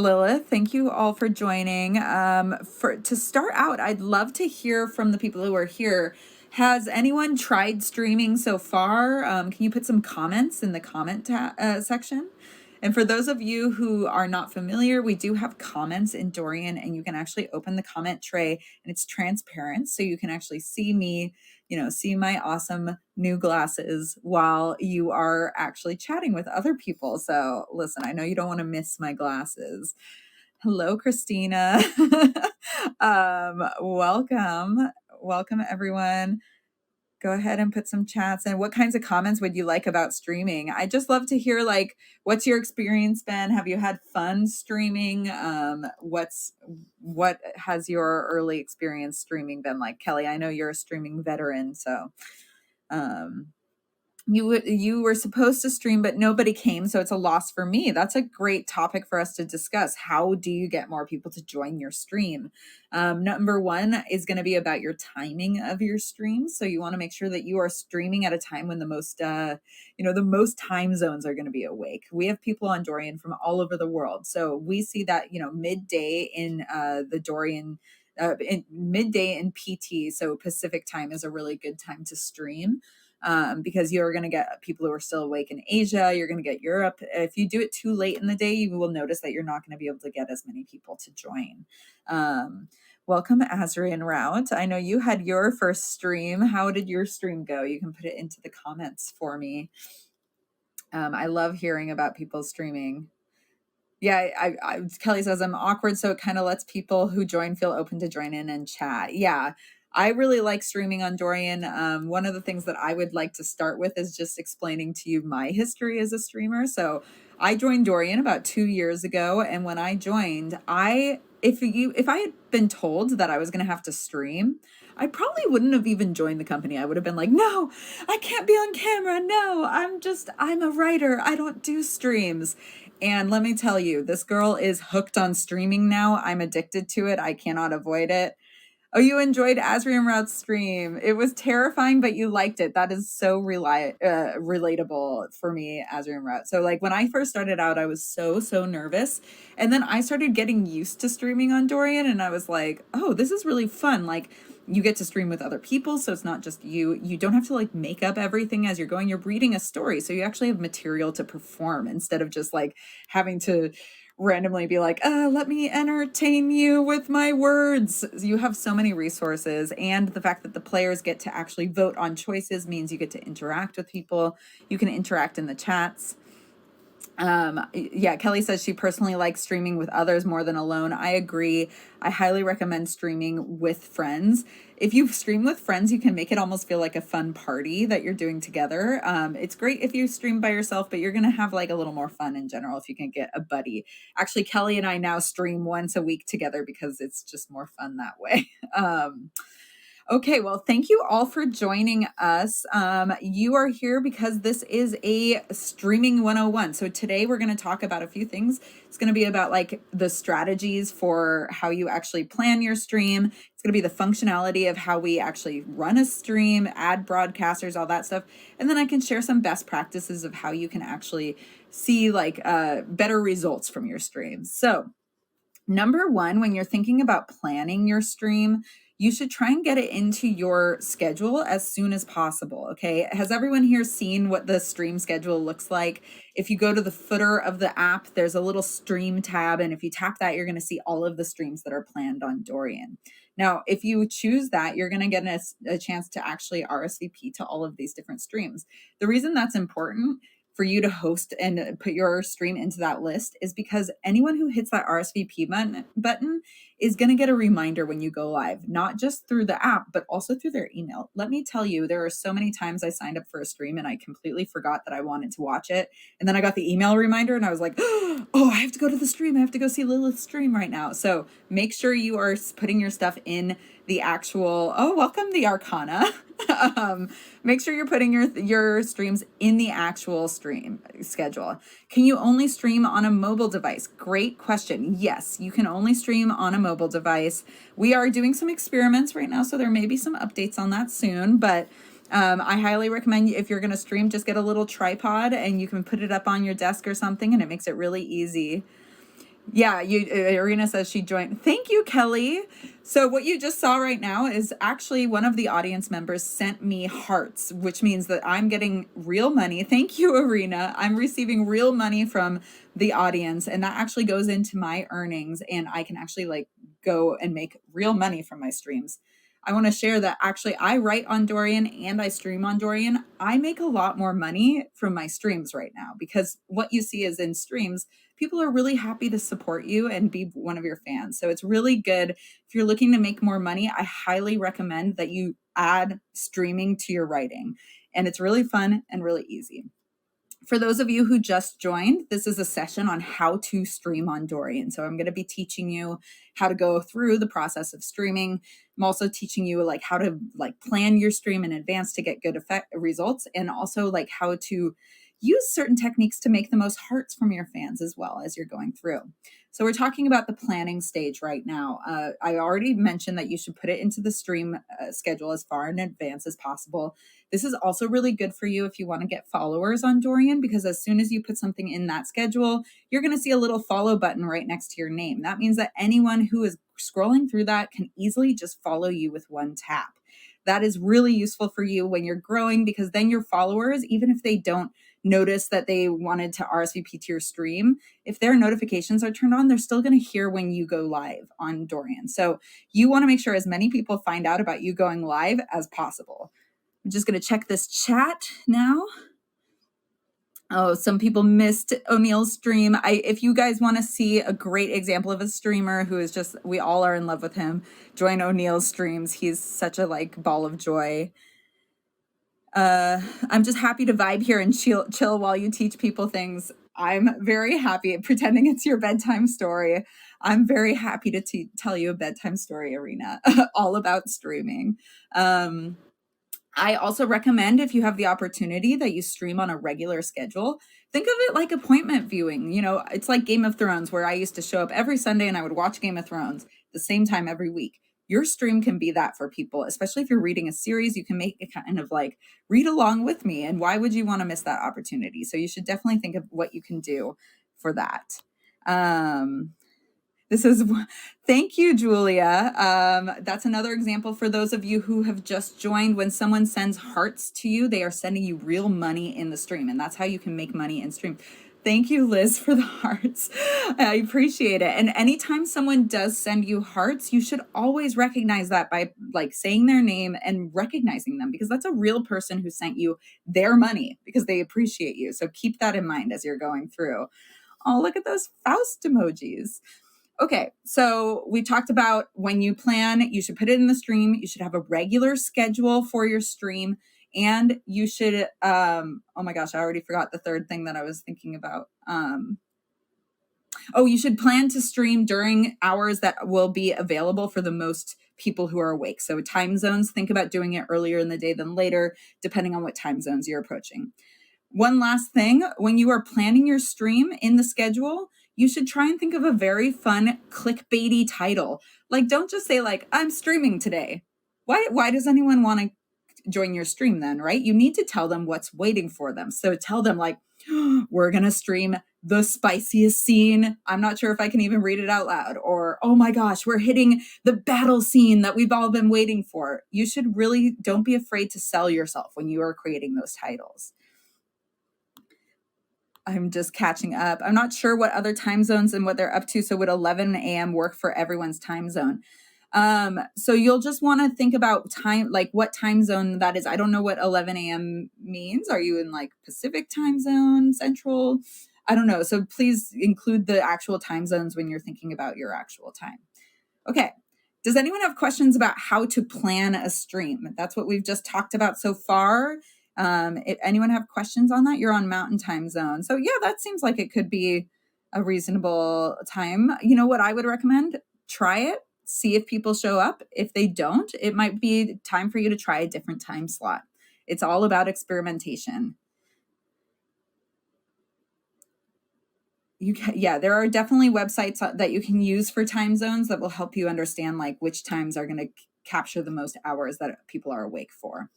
Lilith, thank you all for joining. To start out, I'd love to hear from the people who are here. Has anyone tried streaming so far? Can you put some comments in the comment section? And for those of you who are not familiar, we do have comments in Dorian, and you can actually open the comment tray, and it's transparent, so you can actually see me, see my awesome new glasses while you are actually chatting with other people. So listen, I know you don't want to miss my glasses. Hello, Christina. Welcome everyone. Go ahead and put some chats. And what kinds of comments would you like about streaming? I just love to hear, like, what's your experience been? Have you had fun streaming? What has your early experience streaming been like? Kelly, I know you're a streaming veteran, so you were supposed to stream, but nobody came, so it's a loss for me. That's a great topic for us to discuss. How do you get more people to join your stream? Number one is going to be about your timing of your stream. So you want to make sure that you are streaming at a time when the most time zones are going to be awake. We have people on Dorian from all over the world, so we see that midday in the Dorian. Midday in PT, so Pacific time, is a really good time to stream. Because you're going to get people who are still awake in Asia. You're going to get Europe. If you do it too late in the day, you will notice that you're not going to be able to get as many people to join. Welcome, Azrian Route. I know you had your first stream. How did your stream go? You can put it into the comments for me. I love hearing about people streaming. Yeah, Kelly says I'm awkward, so it kind of lets people who join feel open to join in and chat. Yeah, I really like streaming on Dorian. One of the things that I would like to start with is just explaining to you my history as a streamer. So I joined Dorian about 2 years ago, and when I joined, if I had been told that I was going to have to stream, I probably wouldn't have even joined the company. I would have been like, no, I can't be on camera. No, I'm a writer. I don't do streams. And let me tell you, this girl is hooked on streaming now. I'm addicted to it. I cannot avoid it. Oh, you enjoyed Azriam Route's stream. It was terrifying, but you liked it. That is so relatable for me, Azriam Route. So like when I first started out, I was so nervous. And then I started getting used to streaming on Dorian, and I was like, oh, this is really fun. Like, you get to stream with other people, so it's not just you. You don't have to like make up everything as you're going. You're reading a story, so you actually have material to perform instead of just like having to randomly be like, let me entertain you with my words. You have so many resources, and the fact that the players get to actually vote on choices means you get to interact with people. You can interact in the chats. Yeah, Kelly says she personally likes streaming with others more than alone. I agree. I highly recommend streaming with friends. If you stream with friends, you can make it almost feel like a fun party that you're doing together. It's great if you stream by yourself, but you're going to have like a little more fun in general if you can get a buddy. Actually, Kelly and I now stream once a week together because it's just more fun that way. Okay, well, thank you all for joining us. You are here because this is a streaming 101. So today we're going to talk about a few things. It's going to be about like the strategies for how you actually plan your stream. It's going to be the functionality of how we actually run a stream, add broadcasters, all that stuff. And then I can share some best practices of how you can actually see like better results from your streams. So number one, when you're thinking about planning your stream, you should try and get it into your schedule as soon as possible, okay? Has everyone here seen what the stream schedule looks like? If you go to the footer of the app, there's a little stream tab, and if you tap that, you're going to see all of the streams that are planned on Dorian. Now, if you choose that, you're going to get a chance to actually RSVP to all of these different streams. The reason that's important for you to host and put your stream into that list is because anyone who hits that RSVP button is going to get a reminder when you go live, not just through the app, but also through their email. Let me tell you, there are so many times I signed up for a stream and I completely forgot that I wanted to watch it. And then I got the email reminder and I was like, oh, I have to go to the stream. I have to go see Lilith's stream right now. So make sure you are putting your stuff in the actual, welcome the Arcana. Make sure you're putting your streams in the actual stream schedule. Can you only stream on a mobile device? Great question. Yes, you can only stream on a mobile device. We are doing some experiments right now, so there may be some updates on that soon, but I highly recommend if you're going to stream, just get a little tripod and you can put it up on your desk or something, and it makes it really easy. Yeah, Irina says she joined. Thank you, Kelly. So what you just saw right now is actually one of the audience members sent me hearts, which means that I'm getting real money. Thank you, Irina. I'm receiving real money from the audience, and that actually goes into my earnings, and I can actually like go and make real money from my streams. I want to share that actually I write on Dorian and I stream on Dorian. I make a lot more money from my streams right now because what you see is in streams, people are really happy to support you and be one of your fans. So it's really good. If you're looking to make more money, I highly recommend that you add streaming to your writing. And it's really fun and really easy. For those of you who just joined, this is a session on how to stream on Dorian. So I'm going to be teaching you how to go through the process of streaming. I'm also teaching you like how to like plan your stream in advance to get good results, and also like how to use certain techniques to make the most hearts from your fans as well as you're going through. So we're talking about the planning stage right now. I already mentioned that you should put it into the stream schedule as far in advance as possible. This is also really good for you if you want to get followers on Dorian, because as soon as you put something in that schedule, you're going to see a little follow button right next to your name. That means that anyone who is scrolling through that can easily just follow you with one tap. That is really useful for you when you're growing, because then your followers, even if they don't notice that they wanted to RSVP to your stream, if their notifications are turned on, they're still going to hear when you go live on Dorian. So you want to make sure as many people find out about you going live as possible. I'm just going to check this chat now. Oh, some people missed O'Neill's stream. If you guys want to see a great example of a streamer who is just, we all are in love with him, join O'Neill's streams. He's such a like ball of joy. I'm just happy to vibe here and chill while you teach people things. I'm very happy pretending it's your bedtime story. I'm very happy to tell you a bedtime story, Irina, all about streaming. I also recommend, if you have the opportunity, that you stream on a regular schedule. Think of it like appointment viewing. You know, it's like Game of Thrones, where I used to show up every Sunday and I would watch Game of Thrones the same time every week. Your stream can be that for people, especially if you're reading a series. You can make it kind of like read along with me. And why would you want to miss that opportunity? So you should definitely think of what you can do for that. This is, thank you, Julia. That's another example for those of you who have just joined. When someone sends hearts to you, they are sending you real money in the stream, and that's how you can make money in stream. Thank you, Liz, for the hearts. I appreciate it. And anytime someone does send you hearts, you should always recognize that by like saying their name and recognizing them, because that's a real person who sent you their money because they appreciate you. So keep that in mind as you're going through. Oh, look at those Faust emojis. Okay, so we talked about when you plan, you should put it in the stream. You should have a regular schedule for your stream. And you should, oh my gosh, I already forgot the third thing that I was thinking about. You should plan to stream during hours that will be available for the most people who are awake. So time zones, think about doing it earlier in the day than later, depending on what time zones you're approaching. One last thing, when you are planning your stream in the schedule, you should try and think of a very fun clickbaity title. Like, don't just say like, I'm streaming today. Why does anyone want to join your stream then, right? You need to tell them what's waiting for them. So tell them like, we're going to stream the spiciest scene. I'm not sure if I can even read it out loud. Or, oh my gosh, we're hitting the battle scene that we've all been waiting for. You should really, don't be afraid to sell yourself when you are creating those titles. I'm just catching up. I'm not sure what other time zones and what they're up to. So would 11 a.m. work for everyone's time zone? So you'll just want to think about time, like what time zone that is. I don't know what 11 a.m. means. Are you in like Pacific time zone, Central? I don't know. So please include the actual time zones when you're thinking about your actual time. Okay. Does anyone have questions about how to plan a stream? That's what we've just talked about so far. If anyone have questions on that, you're on Mountain Time Zone. So yeah, that seems like it could be a reasonable time. You know what I would recommend? Try it, see if people show up. If they don't, it might be time for you to try a different time slot. It's all about experimentation. There are definitely websites that you can use for time zones that will help you understand like which times are going to capture the most hours that people are awake for.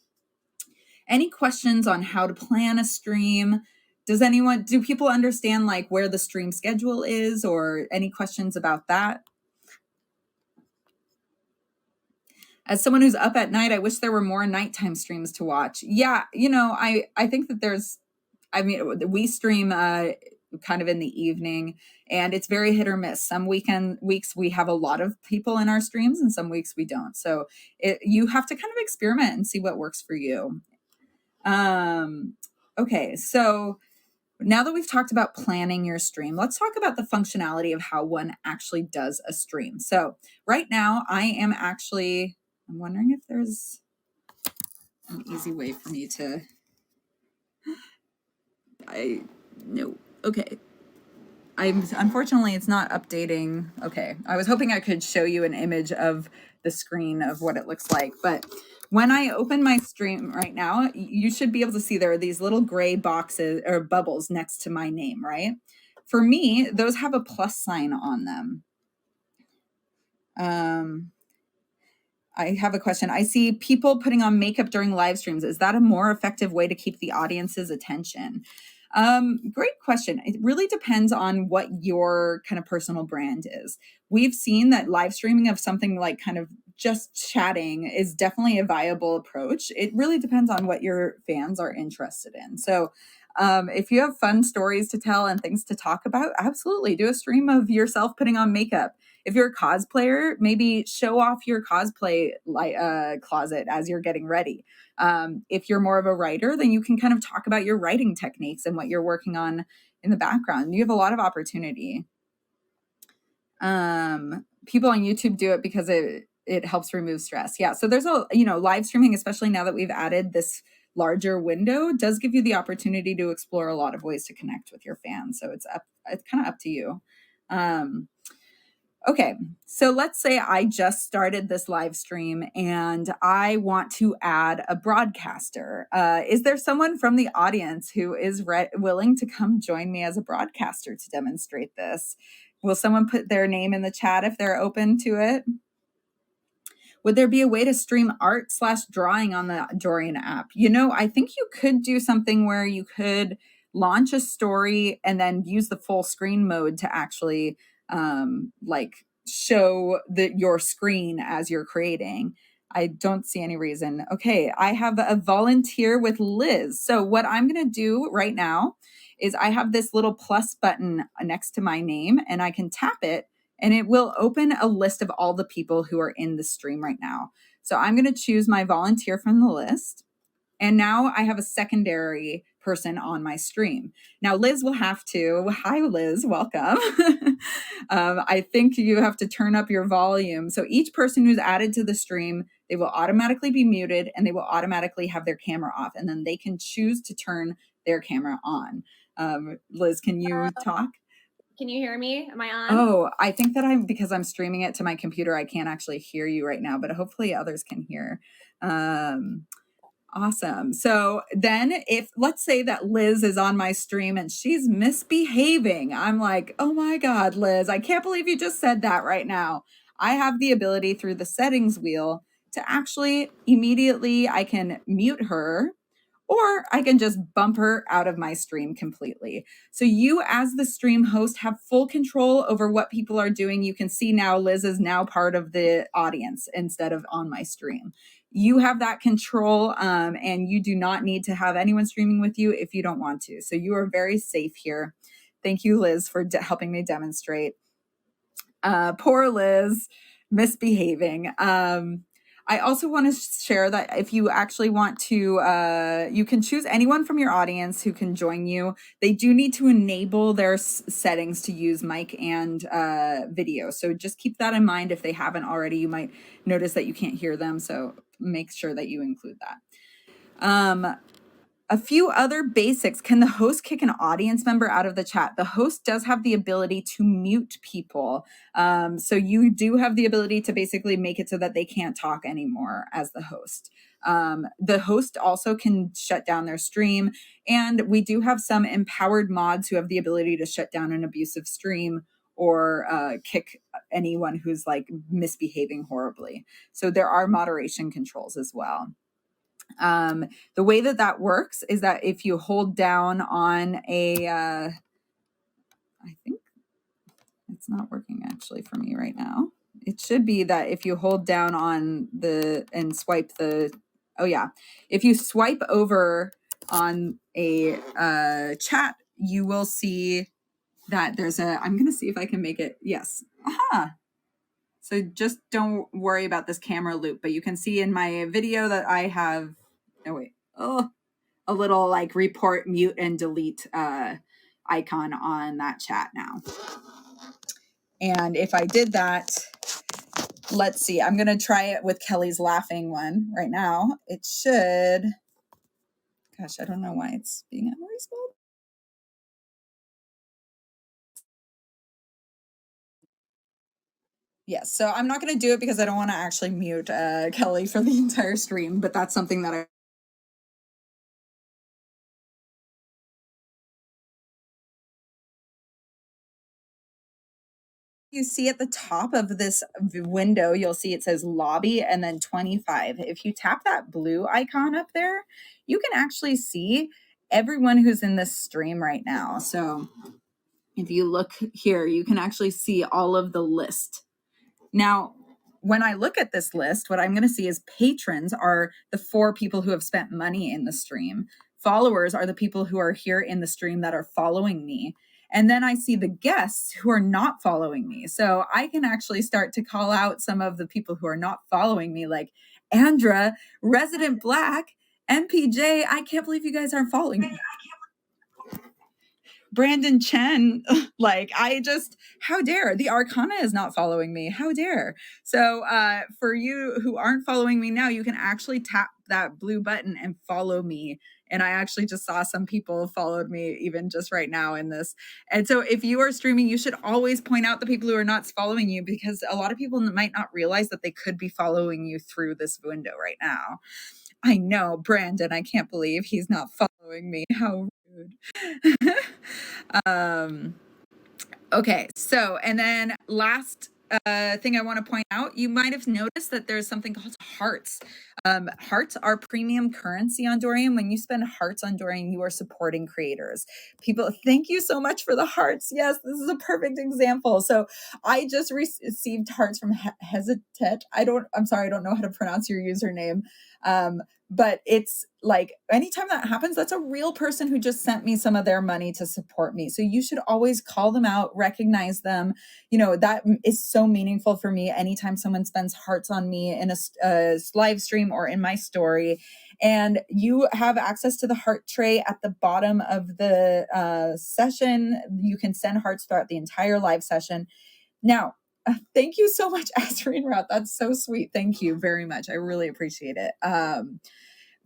Any questions on how to plan a stream? Do people understand like where the stream schedule is, or any questions about that? As someone who's up at night, I wish there were more nighttime streams to watch. Yeah, I think that we stream kind of in the evening, and it's very hit or miss. Some weeks we have a lot of people in our streams, and some weeks we don't. So you have to kind of experiment and see what works for you. Okay, so now that we've talked about planning your stream, let's talk about the functionality of how one actually does a stream. So right now I'm wondering if there's an easy way for me to, no, okay. Unfortunately, it's not updating. Okay, I was hoping I could show you an image of the screen of what it looks like, but when I open my stream right now, you should be able to see there are these little gray boxes or bubbles next to my name, right? For me, those have a plus sign on them. I have a question. I see people putting on makeup during live streams. Is that a more effective way to keep the audience's attention? Great question. It really depends on what your kind of personal brand is. We've seen that live streaming of something like kind of just chatting is definitely a viable approach. It really depends on what your fans are interested in. So if you have fun stories to tell and things to talk about, absolutely do a stream of yourself putting on makeup. If you're a cosplayer, maybe show off your cosplay closet as you're getting ready. If you're more of a writer, then you can kind of talk about your writing techniques and what you're working on in the background. You have a lot of opportunity. People on YouTube do it because it helps remove stress. Yeah, so there's live streaming, especially now that we've added this larger window, does give you the opportunity to explore a lot of ways to connect with your fans. So it's kind of up to you. Okay, so let's say I just started this live stream and I want to add a broadcaster. Is there someone from the audience who is willing to come join me as a broadcaster to demonstrate this? Will someone put their name in the chat if they're open to it? Would there be a way to stream art/drawing on the Dorian app? I think you could do something where you could launch a story and then use the full screen mode to actually show your screen as you're creating. I don't see any reason. Okay, I have a volunteer with Liz. So what I'm going to do right now is I have this little plus button next to my name, and I can tap it and it will open a list of all the people who are in the stream right now. So I'm going to choose my volunteer from the list. And now I have a secondary person on my stream. Now, Liz will have to, hi, Liz, welcome. I think you have to turn up your volume. So each person who's added to the stream, they will automatically be muted and they will automatically have their camera off. And then they can choose to turn their camera on. Liz, can you talk? Can you hear me? Am I on? Oh, I think that because I'm streaming it to my computer, I can't actually hear you right now, but hopefully others can hear. Awesome. So then let's say that Liz is on my stream and she's misbehaving. I'm like, oh my God, Liz, I can't believe you just said that right now. I have the ability through the settings wheel to actually immediately, I can mute her, or I can just bump her out of my stream completely. So you as the stream host have full control over what people are doing. You can see now Liz is now part of the audience instead of on my stream. You have that control, and you do not need to have anyone streaming with you if you don't want to. So you are very safe here. Thank you, Liz, for helping me demonstrate. Poor Liz, misbehaving. I also want to share that if you actually want to, you can choose anyone from your audience who can join you. They do need to enable their settings to use mic and video. So just keep that in mind. If they haven't already, you might notice that you can't hear them. So make sure that you include that. A few other basics. Can the host kick an audience member out of the chat? The host does have the ability to mute people. So you do have the ability to basically make it so that they can't talk anymore as the host. The host also can shut down their stream. And we do have some empowered mods who have the ability to shut down an abusive stream or kick anyone who's like misbehaving horribly. So there are moderation controls as well. The way that works is that if you hold down on a, I think it's not working actually for me right now. It should be that if you hold down on and swipe oh yeah, if you swipe over on a chat, you will see that I'm going to see if I can make it. Yes. Aha. So just don't worry about this camera loop, but you can see in my video that I have, oh wait, a little like report, mute, and delete icon on that chat now. And if I did that, let's see, I'm going to try it with Kelly's laughing one right now. It should, gosh, I don't know why it's being unreasonable. Yes, so I'm not going to do it because I don't want to actually mute Kelly for the entire stream, but that's something that you see at the top of this window, you'll see it says lobby and then 25. If you tap that blue icon up there, you can actually see everyone who's in this stream right now. So if you look here, you can actually see all of the list. Now, when I look at this list, what I'm going to see is patrons are the 4 people who have spent money in the stream. Followers are the people who are here in the stream that are following me. And then I see the guests who are not following me. So I can actually start to call out some of the people who are not following me, like Andra, Resident Black, MPJ. I can't believe you guys aren't following me. Brandon Chen, like how dare, the Arcana is not following me, how dare. So for you who aren't following me now, you can actually tap that blue button and follow me. And I actually just saw some people followed me even just right now in this. And so if you are streaming, you should always point out the people who are not following you, because a lot of people might not realize that they could be following you through this window right now. I know, Brandon, I can't believe he's not following me. How rude. Okay, so, and then last thing I want to point out, you might have noticed that there's something called hearts. Hearts are premium currency on Dorian. When you spend hearts on Dorian, you are supporting creators. People, thank you so much for the hearts. Yes, this is a perfect example. So I just received hearts from Hesitet. I'm sorry, I don't know how to pronounce your username. But it's like anytime that happens, that's a real person who just sent me some of their money to support me. So you should always call them out, recognize them. You know, that is so meaningful for me anytime someone spends hearts on me in a live stream or in my story. And you have access to the heart tray at the bottom of the session. You can send hearts throughout the entire live session. Now, thank you so much, Azreen Rout. That's so sweet. Thank you very much. I really appreciate it.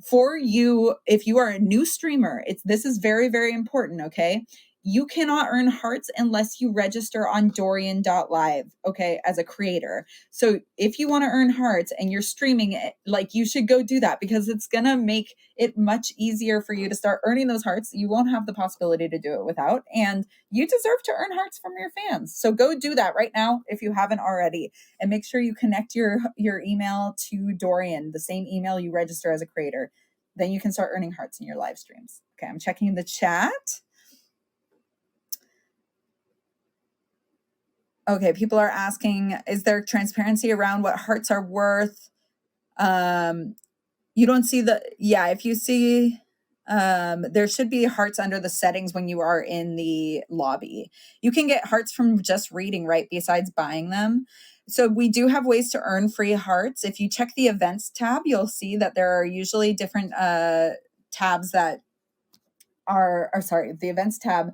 For you, if you are a new streamer, this is very, very important, okay? You cannot earn hearts unless you register on Dorian.live, okay, as a creator. So if you want to earn hearts and you're streaming it, like, you should go do that, because it's going to make it much easier for you to start earning those hearts. You won't have the possibility to do it without, and you deserve to earn hearts from your fans. So go do that right now if you haven't already, and make sure you connect your email to Dorian, the same email you register as a creator. Then you can start earning hearts in your live streams. Okay, I'm checking the chat. Okay, people are asking, is there transparency around what hearts are worth? You don't see if you see, there should be hearts under the settings when you are in the lobby. You can get hearts from just reading, right, besides buying them. So we do have ways to earn free hearts. If you check the events tab, you'll see that there are usually different tabs that the events tab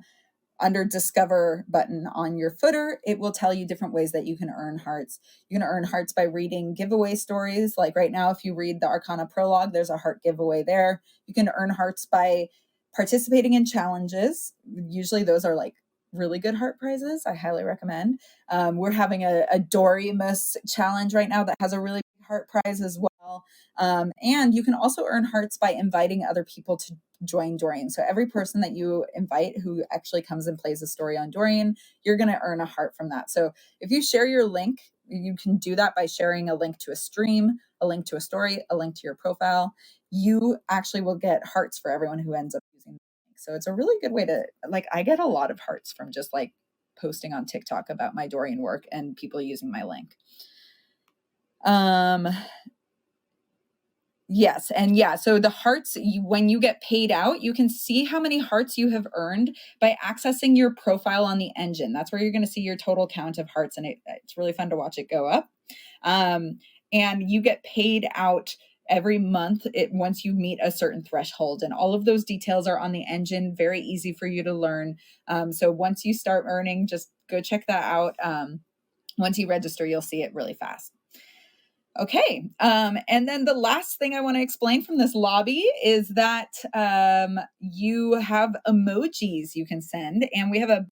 under discover button on your footer. It will tell you different ways that you can earn hearts. You can earn hearts by reading giveaway stories. Like right now, if you read the Arcana prologue, there's a heart giveaway there. You can earn hearts by participating in challenges. Usually those are like really good heart prizes. I highly recommend. We're having a Dorimus challenge right now that has a really big heart prize as well. And you can also earn hearts by inviting other people to join Dorian. So every person that you invite who actually comes and plays a story on Dorian, you're going to earn a heart from that. So if you share your link you can do that by sharing a link to a stream, a link to a story, a link to your profile. You actually will get hearts for everyone who ends up using the link. So it's a really good way to, like, I get a lot of hearts from just like posting on TikTok about my Dorian work and people using my link. Yes. And yeah, so the hearts, when you get paid out, you can see how many hearts you have earned by accessing your profile on the engine. That's where you're going to see your total count of hearts. And it's really fun to watch it go up. And you get paid out every month once you meet a certain threshold. And all of those details are on the engine, very easy for you to learn. So once you start earning, just go check that out. Once you register, you'll see it really fast. Okay. And then the last thing I want to explain from this lobby is that you have emojis you can send, and we have a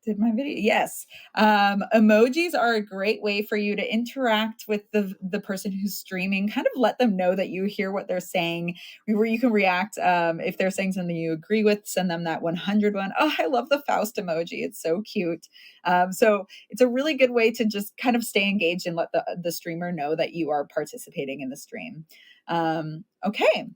Did my video? Yes. Emojis are a great way for you to interact with the person who's streaming, kind of let them know that you hear what they're saying, where you can react. If they're saying something you agree with, send them that 100 one. Oh, I love the Faust emoji. It's so cute. So it's a really good way to just kind of stay engaged and let the streamer know that you are participating in the stream. Okay.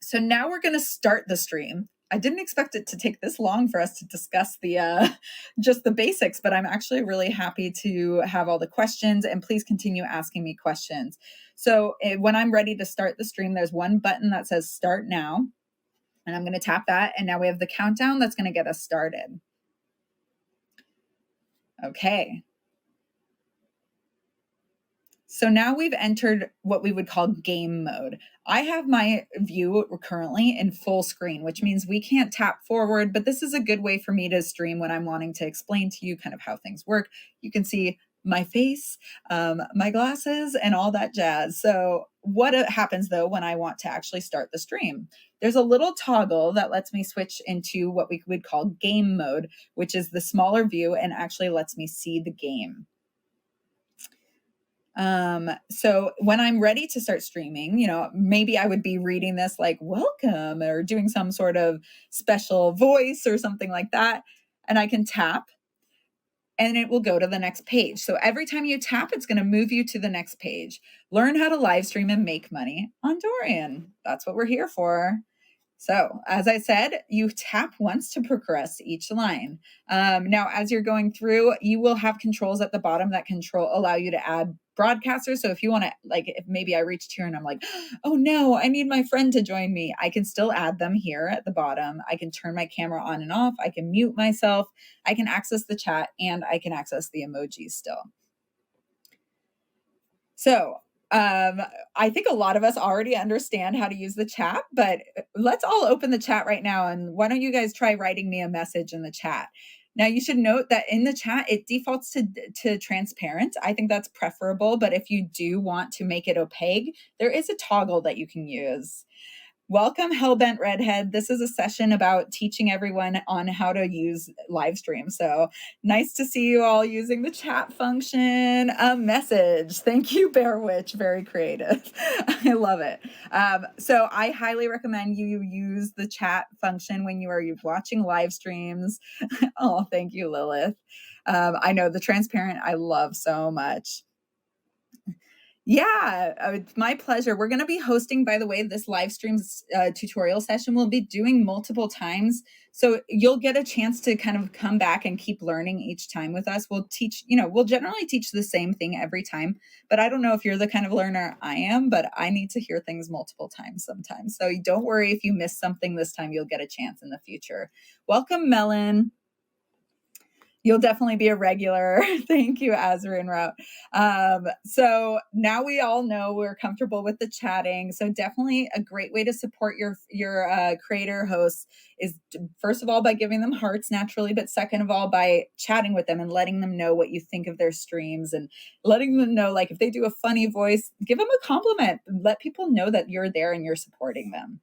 So now we're going to start the stream. I didn't expect it to take this long for us to discuss the just the basics, but I'm actually really happy to have all the questions, and please continue asking me questions. So when I'm ready to start the stream, there's one button that says start now, and I'm going to tap that. And now we have the countdown that's going to get us started. Okay. So now we've entered what we would call game mode. I have my view currently in full screen, which means we can't tap forward, but this is a good way for me to stream when I'm wanting to explain to you kind of how things work. You can see my face, my glasses, and all that jazz. So what happens though when I want to actually start the stream? There's a little toggle that lets me switch into what we would call game mode, which is the smaller view and actually lets me see the game. So when I'm ready to start streaming, maybe I would be reading this like welcome or doing some sort of special voice or something like that. And I can tap and it will go to the next page. So every time you tap, it's going to move you to the next page. Learn how to live stream and make money on Dorian. That's what we're here for. So as I said, you tap once to progress each line. Now, as you're going through, you will have controls at the bottom that allow you to add broadcasters. So if you want to, like, if maybe I reached here and I'm like, oh no, I need my friend to join me, I can still add them here at the bottom. I can turn my camera on and off. I can mute myself. I can access the chat, and I can access the emojis still. So I think a lot of us already understand how to use the chat, but let's all open the chat right now. And why don't you guys try writing me a message in the chat? Now, you should note that in the chat, it defaults to transparent. I think that's preferable, but if you do want to make it opaque, there is a toggle that you can use. Welcome, Hellbent Redhead. This is a session about teaching everyone on how to use Livestream. So nice to see you all using the chat function. A message. Thank you, Bear Witch. Very creative. I love it. So I highly recommend you use the chat function when you are watching live streams. Oh, thank you, Lilith. I know the transparent I love so much. Yeah, it's my pleasure. We're going to be hosting, by the way, this live stream tutorial session. We'll be doing multiple times. So you'll get a chance to kind of come back and keep learning each time with us. We'll teach, we'll generally teach the same thing every time. But I don't know if you're the kind of learner I am, but I need to hear things multiple times sometimes. So don't worry if you miss something this time, you'll get a chance in the future. Welcome, Melon. You'll definitely be a regular. Thank you, Azrin Route. So now we all know we're comfortable with the chatting. So definitely a great way to support your creator hosts is first of all by giving them hearts naturally, but second of all by chatting with them and letting them know what you think of their streams and letting them know, like if they do a funny voice, give them a compliment. Let people know that you're there and you're supporting them.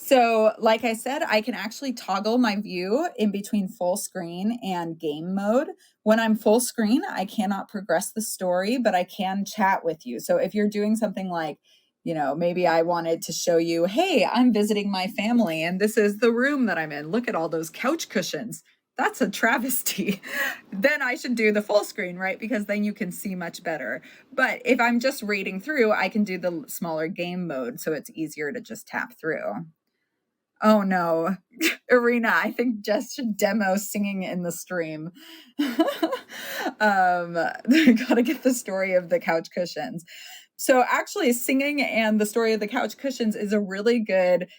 So like I said, I can actually toggle my view in between full screen and game mode. When I'm full screen, I cannot progress the story, but I can chat with you. So if you're doing something like, maybe I wanted to show you, hey, I'm visiting my family and this is the room that I'm in. Look at all those couch cushions. that's a travesty. Then I should do the full screen, right? Because then you can see much better. But if I'm just reading through, I can do the smaller game mode, so it's easier to just tap through. Oh no, Arena, I think Jess should demo singing in the stream. Gotta get the story of the couch cushions. So actually singing and the story of the couch cushions is a really good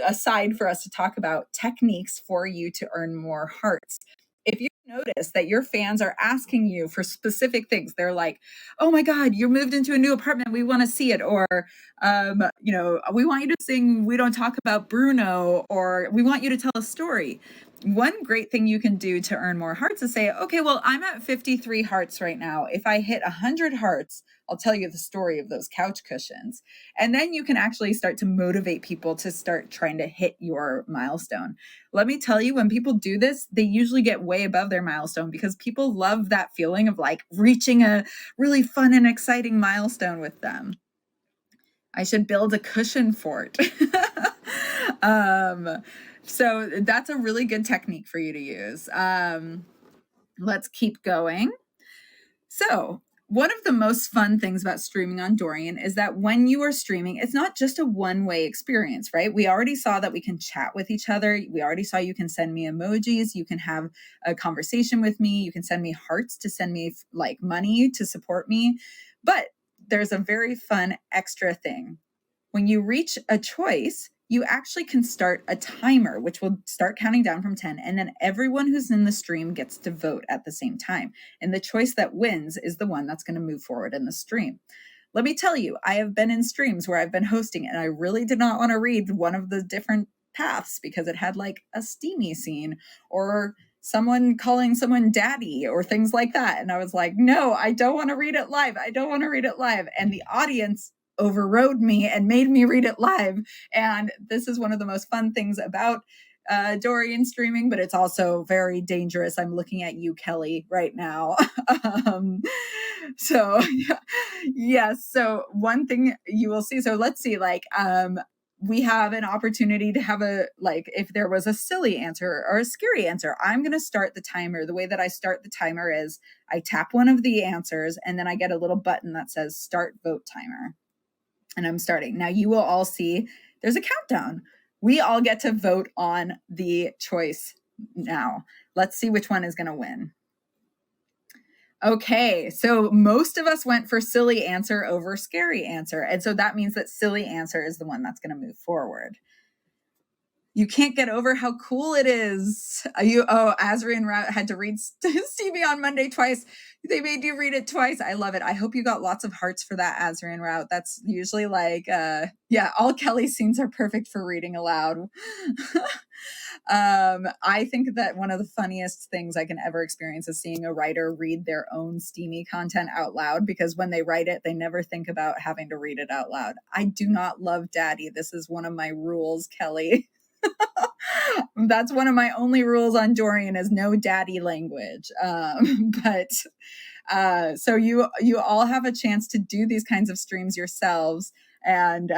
aside for us to talk about techniques for you to earn more hearts. If you notice that your fans are asking you for specific things, they're like, oh my God, you moved into a new apartment. We want to see it. Or, we want you to sing We Don't Talk About Bruno, or we want you to tell a story. One great thing you can do to earn more hearts is say, okay, well, I'm at 53 hearts right now. If I hit 100 hearts, I'll tell you the story of those couch cushions. And then you can actually start to motivate people to start trying to hit your milestone. Let me tell you, when people do this, they usually get way above their milestone because people love that feeling of like reaching a really fun and exciting milestone with them. I should build a cushion fort. So that's a really good technique for you to use. Let's keep going. So one of the most fun things about streaming on Dorian is that when you are streaming, it's not just a one-way experience, right? We already saw that we can chat with each other. We already saw you can send me emojis. You can have a conversation with me. You can send me hearts to send me like money to support me. But there's a very fun extra thing. When you reach a choice, you actually can start a timer, which will start counting down from 10. And then everyone who's in the stream gets to vote at the same time. And the choice that wins is the one that's going to move forward in the stream. Let me tell you, I have been in streams where I've been hosting and I really did not want to read one of the different paths because it had like a steamy scene or someone calling someone daddy or things like that. And I was like, no, I don't want to read it live. I don't want to read it live. And the audience overrode me and made me read it live. And this is one of the most fun things about Dorian streaming, but it's also very dangerous. I'm looking at you, Kelly, right now. So yes. So one thing you will see, so let's see, like, we have an opportunity to have if there was a silly answer or a scary answer, I'm going to start the timer. The way that I start the timer is I tap one of the answers and then I get a little button that says start vote timer. And I'm starting. Now you will all see there's a countdown. We all get to vote on the choice now. Let's see which one is going to win. Okay, so most of us went for silly answer over scary answer. And so that means that silly answer is the one that's going to move forward. You can't get over how cool it is. Azrian Rout had to read Stevie on Monday twice. They made you read it twice. I love it. I hope you got lots of hearts for that, Azrian Rout. That's usually like, all Kelly scenes are perfect for reading aloud. I think that one of the funniest things I can ever experience is seeing a writer read their own steamy content out loud, because when they write it, they never think about having to read it out loud. I do not love daddy. This is one of my rules, Kelly. That's one of my only rules on Dorian is no daddy language. So you all have a chance to do these kinds of streams yourselves. And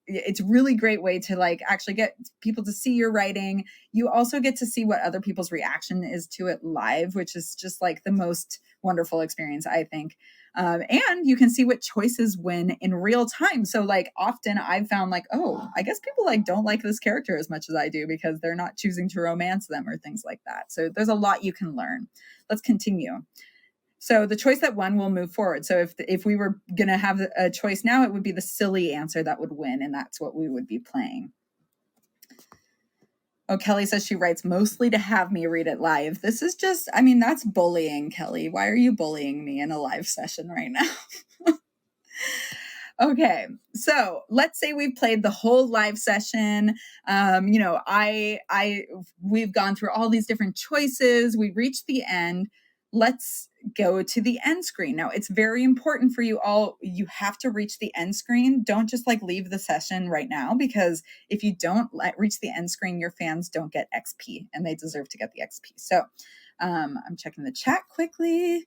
it's a really great way to like actually get people to see your writing. You also get to see what other people's reaction is to it live, which is just like the most wonderful experience, I think. And you can see what choices win in real time. So like often I've found like, oh, I guess people like don't like this character as much as I do because they're not choosing to romance them or things like that. So there's a lot you can learn. Let's continue. So the choice that won will move forward. So if we were going to have a choice now, it would be the silly answer that would win. And that's what we would be playing. Oh, Kelly says she writes mostly to have me read it live. This is just, I mean, that's bullying, Kelly. Why are you bullying me in a live session right now? Okay, so let's say we've played the whole live session. We've gone through all these different choices. We reached the end. Let's go to the end screen. Now, it's very important for you all. You have to reach the end screen. Don't just like leave the session right now, because if you don't reach the end screen, your fans don't get XP and they deserve to get the XP. So I'm checking the chat quickly.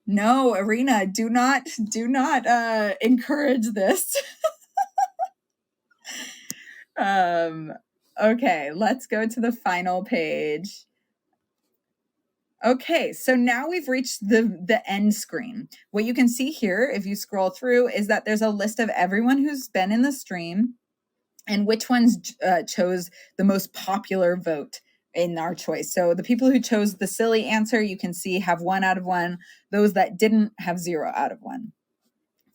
No, Arena, do not encourage this. Okay, let's go to the final page. Okay, so now we've reached the end screen. What you can see here, if you scroll through, is that there's a list of everyone who's been in the stream and which ones chose the most popular vote in our choice. So the people who chose the silly answer, you can see have 1 out of 1. Those that didn't have 0 out of 1.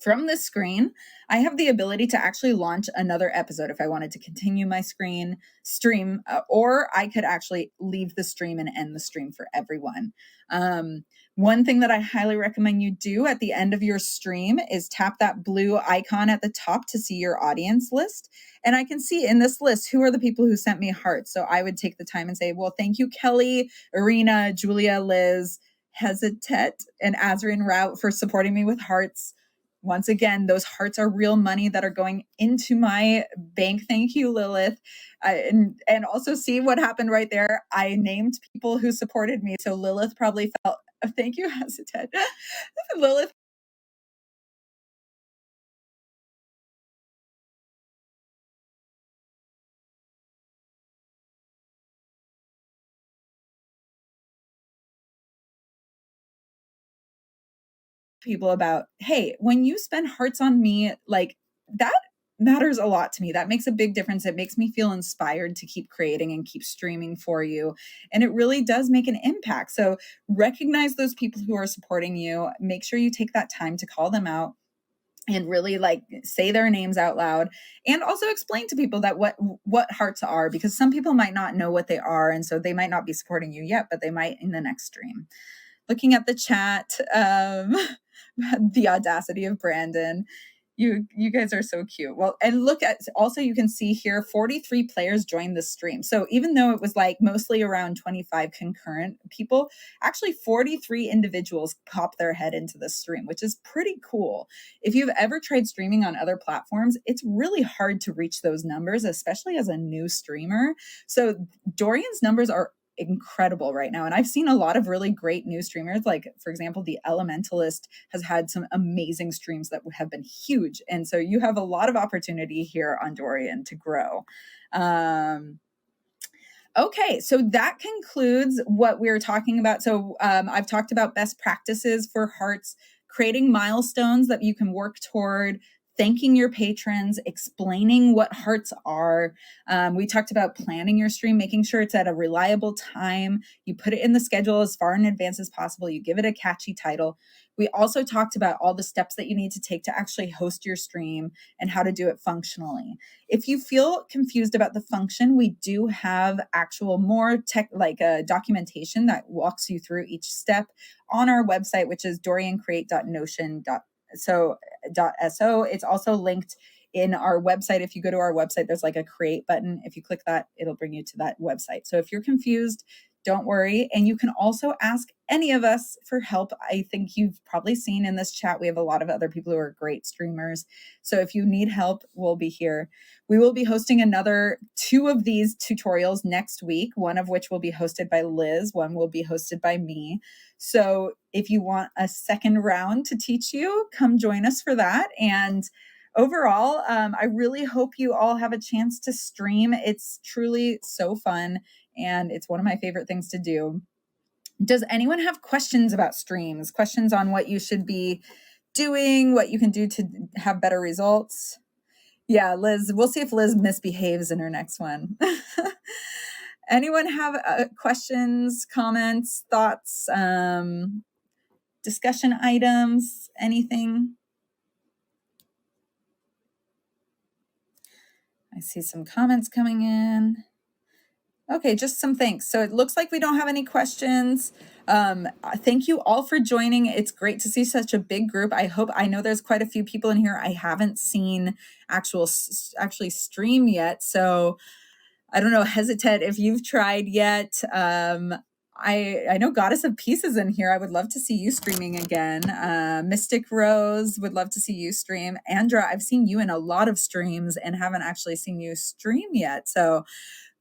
From this screen, I have the ability to actually launch another episode if I wanted to continue my stream, or I could actually leave the stream and end the stream for everyone. One thing that I highly recommend you do at the end of your stream is tap that blue icon at the top to see your audience list. And I can see in this list who are the people who sent me hearts. So I would take the time and say, well, thank you, Kelly, Irina, Julia, Liz, Hesitet, and Azrin Route for supporting me with hearts. Once again, those hearts are real money that are going into my bank. Thank you, Lilith. And also see what happened right there. I named people who supported me. So Lilith probably felt, thank you, Hesitant. Lilith people about, hey, when you spend hearts on me, like that matters a lot to me. That makes a big difference. It makes me feel inspired to keep creating and keep streaming for you. And it really does make an impact. So recognize those people who are supporting you. Make sure you take that time to call them out and really like say their names out loud, and also explain to people that what hearts are, because some people might not know what they are, and so they might not be supporting you yet, but they might in the next stream. Looking at the chat, the audacity of Brandon. You guys are so cute. Well, and look at also, you can see here 43 players joined the stream. So even though it was like mostly around 25 concurrent people, actually 43 individuals pop their head into the stream, which is pretty cool. If you've ever tried streaming on other platforms, it's really hard to reach those numbers, especially as a new streamer. So Dorian's numbers are incredible right now. And I've seen a lot of really great new streamers. Like, for example, the Elementalist has had some amazing streams that have been huge. And so you have a lot of opportunity here on Dorian to grow. Okay, so that concludes what we were talking about. So I've talked about best practices for hearts, creating milestones that you can work toward, thanking your patrons, explaining what hearts are. We talked about planning your stream, making sure it's at a reliable time. You put it in the schedule as far in advance as possible. You give it a catchy title. We also talked about all the steps that you need to take to actually host your stream and how to do it functionally. If you feel confused about the function, we do have actual more tech, like a documentation that walks you through each step on our website, which is doriancreate.notion.so. It's also linked in our website. If you go to our website, there's like a create button. If you click that, it'll bring you to that website. So if you're confused, don't worry. And you can also ask any of us for help. I think you've probably seen in this chat, we have a lot of other people who are great streamers. So if you need help, we'll be here. We will be hosting another 2 of these tutorials next week, one of which will be hosted by Liz, one will be hosted by me. So if you want a second round to teach you, come join us for that. And overall, I really hope you all have a chance to stream. It's truly so fun, and it's one of my favorite things to do. Does anyone have questions about streams? Questions on what you should be doing, what you can do to have better results? Yeah, Liz, we'll see if Liz misbehaves in her next one. Anyone have questions, comments, thoughts, discussion items, anything? I see some comments coming in. Okay, just some thanks. So it looks like we don't have any questions. Thank you all for joining. It's great to see such a big group. I know there's quite a few people in here I haven't seen actually stream yet. So I don't know, hesitate if you've tried yet. I know Goddess of Peace is in here. I would love to see you streaming again. Mystic Rose would love to see you stream. Andra, I've seen you in a lot of streams and haven't actually seen you stream yet. So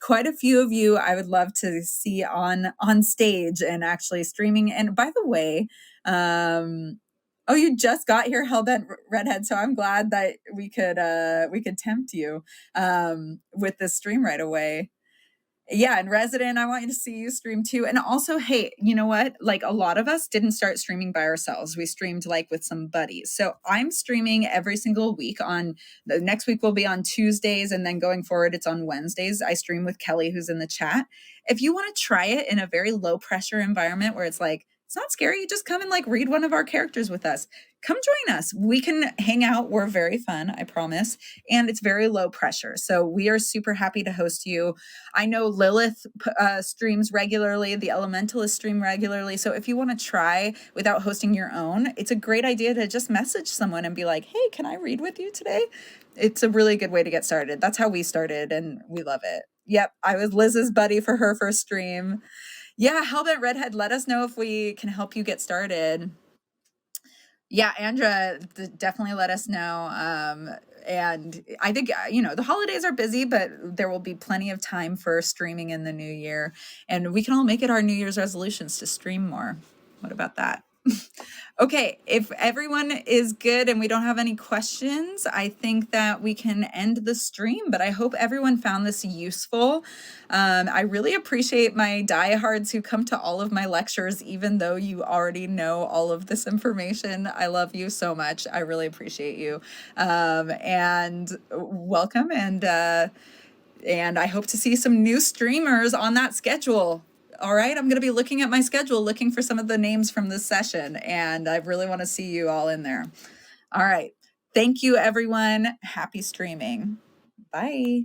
quite a few of you I would love to see on stage and actually streaming. And by the way, oh, you just got here, Hellbent Redhead. So I'm glad that we could tempt you with this stream right away. Yeah, and Resident, I want you to see you stream too. And also, hey, you know what? Like a lot of us didn't start streaming by ourselves. We streamed like with some buddies. So I'm streaming every single week on the next week will be on Tuesdays, and then going forward it's on Wednesdays. I stream with Kelly, who's in the chat. If you want to try it in a very low pressure environment where it's like it's not scary, you just come and like read one of our characters with us. Come join us. We can hang out. We're very fun, I promise. And it's very low pressure. So we are super happy to host you. I know Lilith streams regularly, the Elementalist stream regularly. So if you want to try without hosting your own, it's a great idea to just message someone and be like, hey, can I read with you today? It's a really good way to get started. That's how we started, and we love it. Yep, I was Liz's buddy for her first stream. Yeah, Hellbent Redhead, let us know if we can help you get started. Yeah, Andra, definitely let us know. And I think, the holidays are busy, but there will be plenty of time for streaming in the new year. And we can all make it our New Year's resolutions to stream more. What about that? Okay, if everyone is good and we don't have any questions, I think that we can end the stream, but I hope everyone found this useful. I really appreciate my diehards who come to all of my lectures, even though you already know all of this information. I love you so much. I really appreciate you. And welcome, and I hope to see some new streamers on that schedule. All right, I'm going to be looking at my schedule, looking for some of the names from this session, and I really want to see you all in there. All right. Thank you, everyone. Happy streaming. Bye.